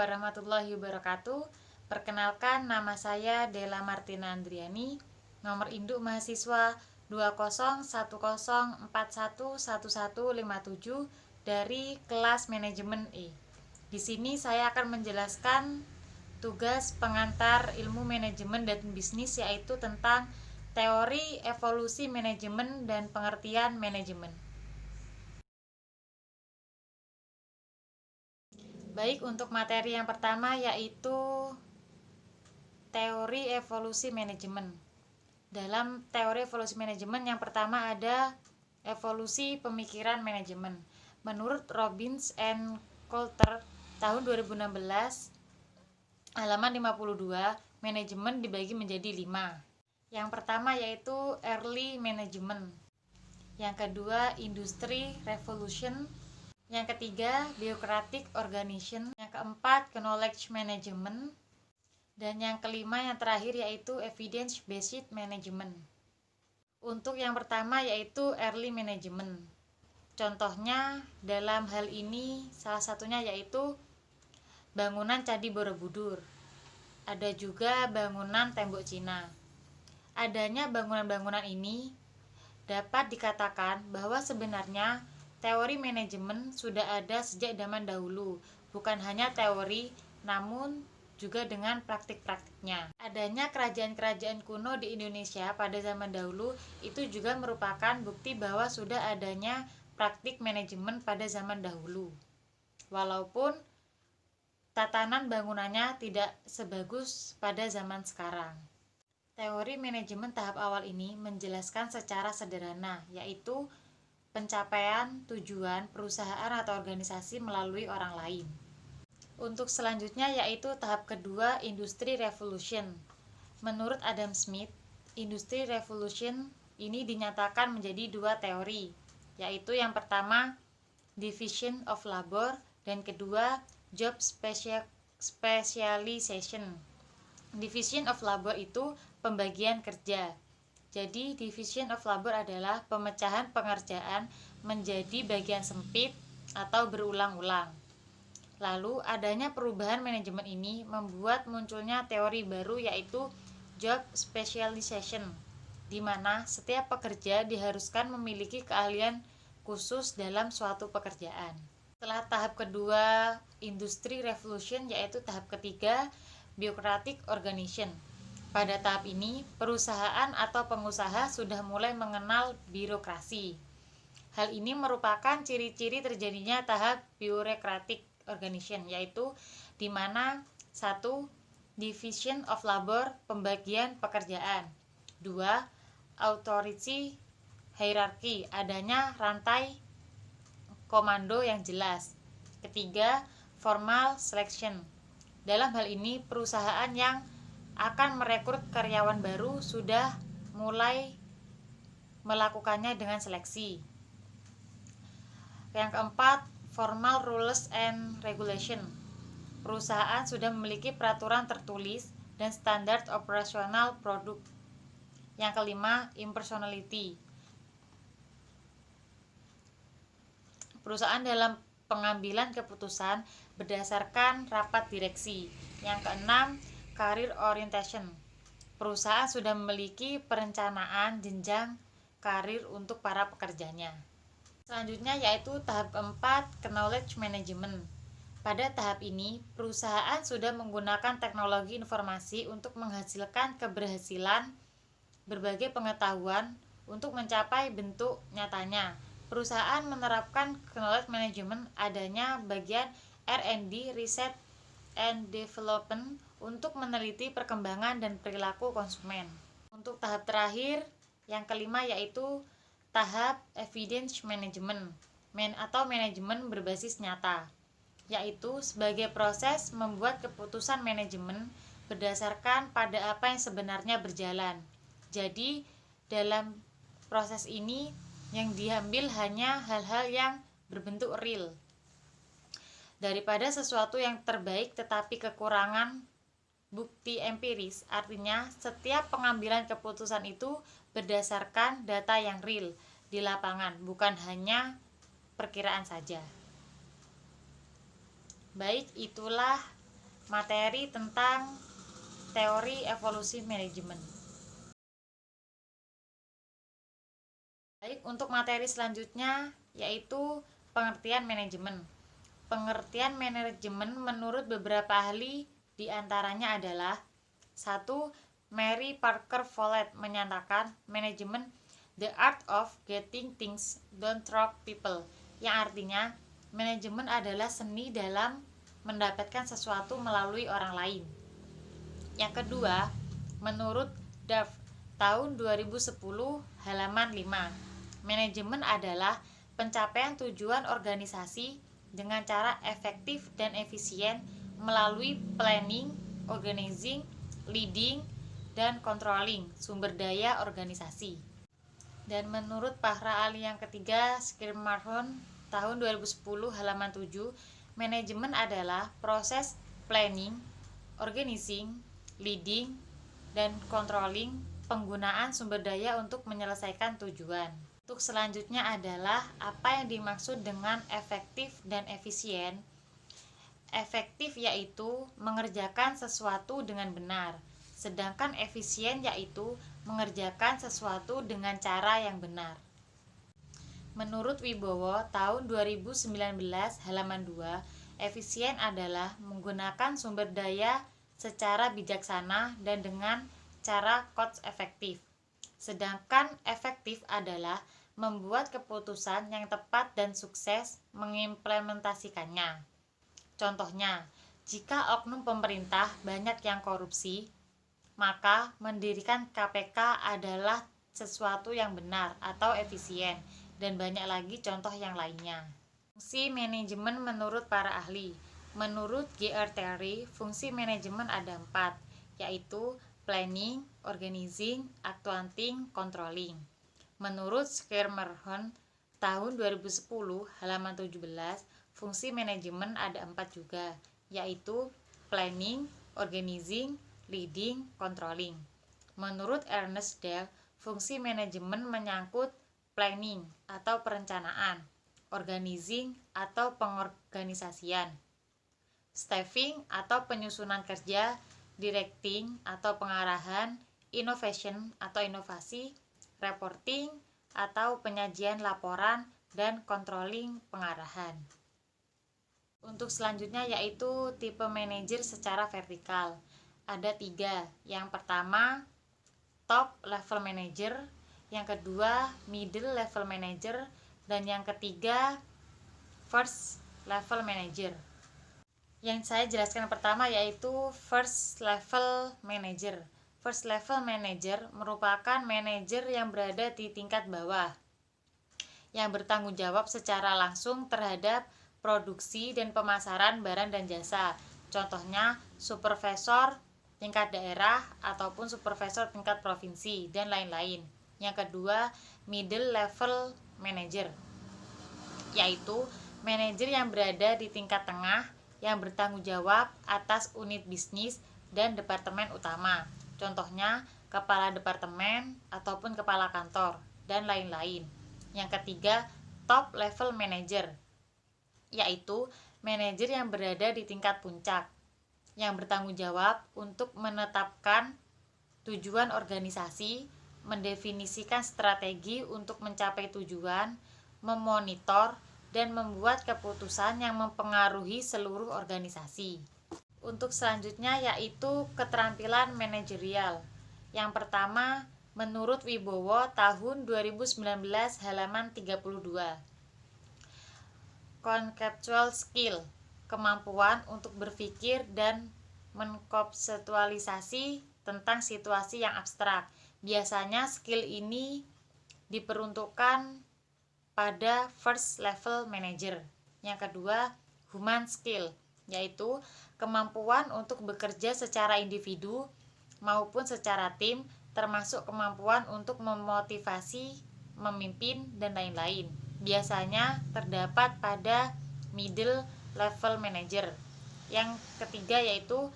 warahmatullahi wabarakatuh. Perkenalkan, nama saya Della Martina Andriani, nomor induk mahasiswa 2010411157 dari kelas manajemen E. Di sini saya akan menjelaskan tugas pengantar ilmu manajemen dan bisnis, yaitu tentang teori evolusi manajemen dan pengertian manajemen. Baik, untuk materi yang pertama yaitu teori evolusi manajemen. Dalam teori evolusi manajemen yang pertama ada evolusi pemikiran manajemen. Menurut Robbins and Coulter tahun 2016 halaman 52, manajemen dibagi menjadi 5. Yang pertama yaitu early management. Yang kedua industry revolution. Yang ketiga bureaucratic organization. Yang keempat knowledge management. Dan yang kelima yang terakhir yaitu evidence based management. Untuk yang pertama yaitu early management. Contohnya dalam hal ini salah satunya yaitu bangunan Candi Borobudur. Ada juga bangunan tembok Cina. Adanya bangunan-bangunan ini dapat dikatakan bahwa sebenarnya teori manajemen sudah ada sejak zaman dahulu, bukan hanya teori namun juga dengan praktik-praktiknya. Adanya kerajaan-kerajaan kuno di Indonesia pada zaman dahulu itu juga merupakan bukti bahwa sudah adanya praktik manajemen pada zaman dahulu. Walaupun tatanan bangunannya tidak sebagus pada zaman sekarang. Teori manajemen tahap awal ini menjelaskan secara sederhana, yaitu pencapaian tujuan perusahaan atau organisasi melalui orang lain. Untuk selanjutnya yaitu tahap kedua, industri revolution. Menurut Adam Smith, industri revolution ini dinyatakan menjadi 2 teori, yaitu yang pertama division of labor dan kedua job specialization. Division of labor itu pembagian kerja. Jadi division of labor adalah pemecahan pengerjaan menjadi bagian sempit atau berulang-ulang. Lalu adanya perubahan manajemen ini membuat munculnya teori baru yaitu job specialization, di mana setiap pekerja diharuskan memiliki keahlian khusus dalam suatu pekerjaan. Setelah tahap kedua industri revolution yaitu tahap ketiga bureaucratic organization. Pada tahap ini perusahaan atau pengusaha sudah mulai mengenal birokrasi. Hal ini merupakan ciri-ciri terjadinya tahap bureaucratic organization, yaitu di mana 1. Division of labor, pembagian pekerjaan. 2. Authority hierarchy, adanya rantai komando yang jelas. Ketiga, formal selection. Dalam hal ini perusahaan yang akan merekrut karyawan baru sudah mulai melakukannya dengan seleksi. Yang keempat, formal rules and regulation. Perusahaan sudah memiliki peraturan tertulis dan standar operasional produk. Yang kelima, impersonality. Perusahaan dalam pengambilan keputusan berdasarkan rapat direksi. Yang keenam, career orientation. Perusahaan sudah memiliki perencanaan jenjang karir untuk para pekerjanya. Selanjutnya yaitu tahap 4, knowledge management. Pada tahap ini, perusahaan sudah menggunakan teknologi informasi untuk menghasilkan keberhasilan berbagai pengetahuan untuk mencapai bentuk nyatanya. Perusahaan menerapkan knowledge management adanya bagian R&D, Research and Development, untuk meneliti perkembangan dan perilaku konsumen. Untuk tahap terakhir, yang kelima yaitu tahap evidence management atau manajemen berbasis nyata, yaitu sebagai proses membuat keputusan manajemen berdasarkan pada apa yang sebenarnya berjalan. Jadi dalam proses ini yang diambil hanya hal-hal yang berbentuk real daripada sesuatu yang terbaik tetapi kekurangan bukti empiris. Artinya setiap pengambilan keputusan itu berdasarkan data yang real di lapangan, bukan hanya perkiraan saja. Baik, itulah materi tentang teori evolusi manajemen. Baik, untuk materi selanjutnya yaitu pengertian manajemen. Pengertian manajemen menurut beberapa ahli diantaranya adalah: 1. Mary Parker Follett menyatakan manajemen the art of getting things done through people, yang artinya manajemen adalah seni dalam mendapatkan sesuatu melalui orang lain. Yang kedua, menurut Duff tahun 2010 halaman 5, manajemen adalah pencapaian tujuan organisasi dengan cara efektif dan efisien melalui planning, organizing, leading, dan controlling sumber daya organisasi. Dan menurut para ahli yang ketiga, Skirmarhon tahun 2010 halaman 7, manajemen adalah proses planning, organizing, leading, dan controlling penggunaan sumber daya untuk menyelesaikan tujuan. Untuk selanjutnya adalah apa yang dimaksud dengan efektif dan efisien. Efektif yaitu mengerjakan sesuatu dengan benar, sedangkan efisien yaitu mengerjakan sesuatu dengan cara yang benar. Menurut Wibowo tahun 2019 halaman 2, efisien adalah menggunakan sumber daya secara bijaksana dan dengan cara cost efektif. Sedangkan efektif adalah membuat keputusan yang tepat dan sukses mengimplementasikannya. Contohnya, jika oknum pemerintah banyak yang korupsi, maka mendirikan KPK adalah sesuatu yang benar atau efisien, dan banyak lagi contoh yang lainnya. Fungsi manajemen menurut para ahli. Menurut G.R. Terry, fungsi manajemen ada 4, yaitu planning, organizing, accounting, controlling. Menurut Skirmarhon tahun 2010 halaman 17, fungsi manajemen ada 4 juga, yaitu planning, organizing, leading, controlling. Menurut Ernest Dale, fungsi manajemen menyangkut planning atau perencanaan, organizing atau pengorganisasian, staffing atau penyusunan kerja, directing atau pengarahan, innovation atau inovasi, reporting atau penyajian laporan, dan controlling pengarahan. Untuk selanjutnya yaitu tipe manajer secara vertikal. Ada 3. Yang pertama, top level manager, yang kedua, middle level manager, dan yang ketiga, first level manager. Yang saya jelaskan pertama yaitu first level manager. First level manager merupakan manajer yang berada di tingkat bawah, yang bertanggung jawab secara langsung terhadap produksi dan pemasaran barang dan jasa. Contohnya supervisor tingkat daerah ataupun supervisor tingkat provinsi dan lain-lain. Yang kedua, middle level manager, yaitu manajer yang berada di tingkat tengah yang bertanggung jawab atas unit bisnis dan departemen utama. Contohnya kepala departemen ataupun kepala kantor dan lain-lain. Yang ketiga, top level manager, yaitu manajer yang berada di tingkat puncak yang bertanggung jawab untuk menetapkan tujuan organisasi, mendefinisikan strategi untuk mencapai tujuan, memonitor, dan membuat keputusan yang mempengaruhi seluruh organisasi. Untuk selanjutnya yaitu keterampilan manajerial. Yang pertama, menurut Wibowo tahun 2019 halaman 32. Conceptual skill, kemampuan untuk berpikir dan mengkonseptualisasi tentang situasi yang abstrak. Biasanya skill ini diperuntukkan pada first level manager. Yang kedua, human skill, yaitu kemampuan untuk bekerja secara individu maupun secara tim, termasuk kemampuan untuk memotivasi, memimpin, dan lain-lain. Biasanya terdapat pada middle level manager. Yang ketiga yaitu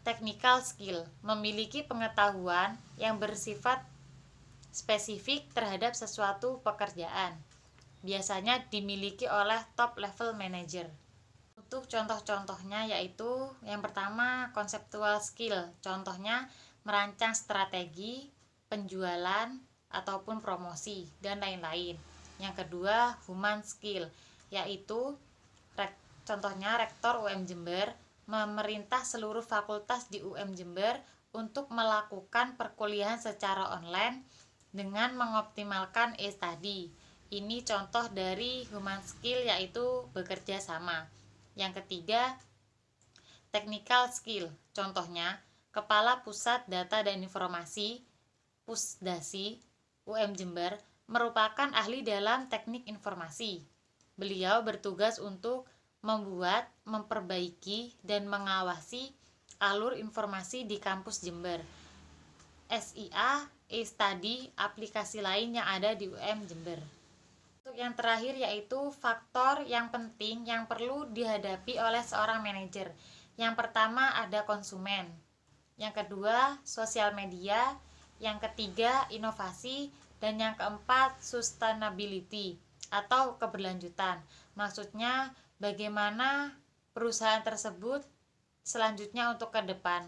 technical skill, memiliki pengetahuan yang bersifat spesifik terhadap sesuatu pekerjaan. Biasanya dimiliki oleh top level manager. Untuk contoh-contohnya yaitu yang pertama conceptual skill, contohnya merancang strategi, penjualan ataupun promosi dan lain-lain. Yang kedua human skill, yaitu contohnya Rektor UM Jember memerintah seluruh fakultas di UM Jember untuk melakukan perkuliahan secara online dengan mengoptimalkan e-study. Ini contoh dari human skill, yaitu bekerja sama. Yang ketiga, technical skill. Contohnya, Kepala Pusat Data dan Informasi Pusdasi UM Jember merupakan ahli dalam teknik informasi. Beliau bertugas untuk membuat, memperbaiki, dan mengawasi alur informasi di kampus Jember. SIA, e-study, aplikasi lain yang ada di UM Jember. Untuk yang terakhir yaitu faktor yang penting yang perlu dihadapi oleh seorang manajer. Yang pertama ada konsumen, yang kedua sosial media, yang ketiga inovasi, dan yang keempat sustainability atau keberlanjutan. Maksudnya bagaimana perusahaan tersebut selanjutnya untuk ke depan.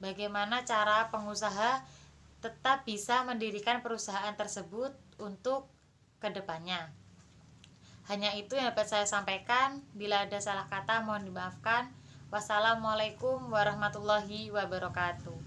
Bagaimana cara pengusaha tetap bisa mendirikan perusahaan tersebut untuk kedepannya. Hanya itu yang dapat saya sampaikan. Bila ada salah kata mohon dimaafkan. Wassalamualaikum warahmatullahi wabarakatuh.